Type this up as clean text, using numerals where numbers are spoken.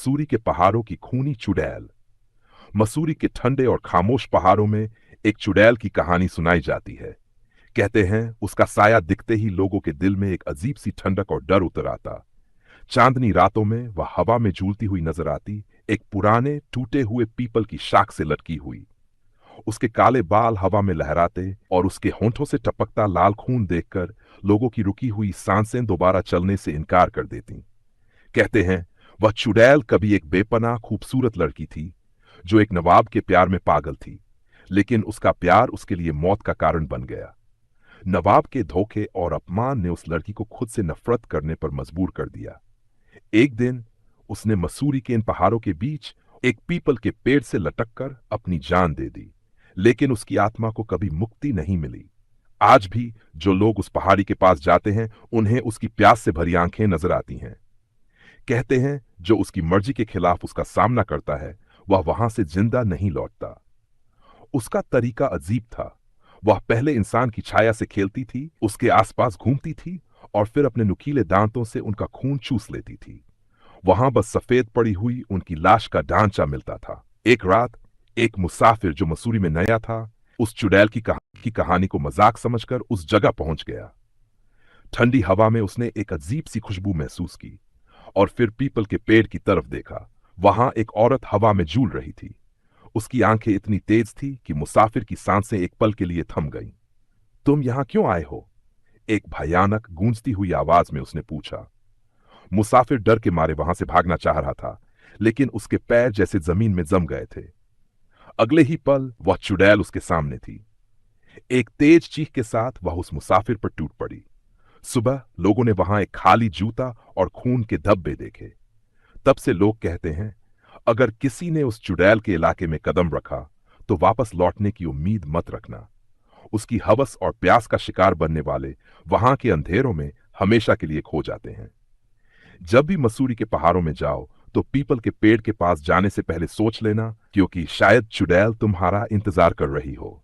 मसूरी के पहाड़ों की खूनी चुड़ैल। मसूरी के ठंडे और खामोश पहाड़ों में एक चुड़ैल की कहानी सुनाई जाती है। कहते हैं उसका साया दिखते ही लोगों के दिल में एक अजीब सी ठंडक और डर उतर आता। चांदनी रातों में वह हवा में झूलती हुई नजर आती, एक पुराने टूटे हुए पीपल की शाख से लटकी हुई। उसके काले बाल हवा में लहराते और उसके होंठों से टपकता लाल खून देखकर लोगों की रुकी हुई सांसें दोबारा चलने से इनकार कर देती। कहते हैं वह चुड़ैल कभी एक बेपनाह खूबसूरत लड़की थी जो एक नवाब के प्यार में पागल थी, लेकिन उसका प्यार उसके लिए मौत का कारण बन गया। नवाब के धोखे और अपमान ने उस लड़की को खुद से नफरत करने पर मजबूर कर दिया। एक दिन उसने मसूरी के इन पहाड़ों के बीच एक पीपल के पेड़ से लटककर अपनी जान दे दी, लेकिन उसकी आत्मा को कभी मुक्ति नहीं मिली। आज भी जो लोग उस पहाड़ी के पास जाते हैं उन्हें उसकी प्यास से भरी आंखें नजर आती हैं। कहते हैं जो उसकी मर्जी के खिलाफ उसका सामना करता है वह वहां से जिंदा नहीं लौटता। उसका तरीका अजीब था। वह पहले इंसान की छाया से खेलती थी, उसके आसपास घूमती थी और फिर अपने नुकीले दांतों से उनका खून चूस लेती थी। वहां बस सफेद पड़ी हुई उनकी लाश का ढांचा मिलता था। एक रात एक मुसाफिर जो मसूरी में नया था उस चुड़ैल की कहानी को मजाक समझकर उस जगह पहुंच गया। ठंडी हवा में उसने एक अजीब सी खुशबू महसूस की और फिर पीपल के पेड़ की तरफ देखा। वहां एक औरत हवा में झूल रही थी। उसकी आंखें इतनी तेज थी कि मुसाफिर की सांसें एक पल के लिए थम गईं। तुम यहां क्यों आए हो? एक भयानक गूंजती हुई आवाज में उसने पूछा। मुसाफिर डर के मारे वहां से भागना चाह रहा था, लेकिन उसके पैर जैसे जमीन में जम गए थे। अगले ही पल वह चुड़ैल उसके सामने थी। एक तेज चीख के साथ वह उस मुसाफिर पर टूट पड़ी। सुबह लोगों ने वहां एक खाली जूता और खून के धब्बे देखे। तब से लोग कहते हैं अगर किसी ने उस चुड़ैल के इलाके में कदम रखा तो वापस लौटने की उम्मीद मत रखना। उसकी हवस और प्यास का शिकार बनने वाले वहां के अंधेरों में हमेशा के लिए खो जाते हैं। जब भी मसूरी के पहाड़ों में जाओ तो पीपल के पेड़ के पास जाने से पहले सोच लेना, क्योंकि शायद चुड़ैल तुम्हारा इंतजार कर रही हो।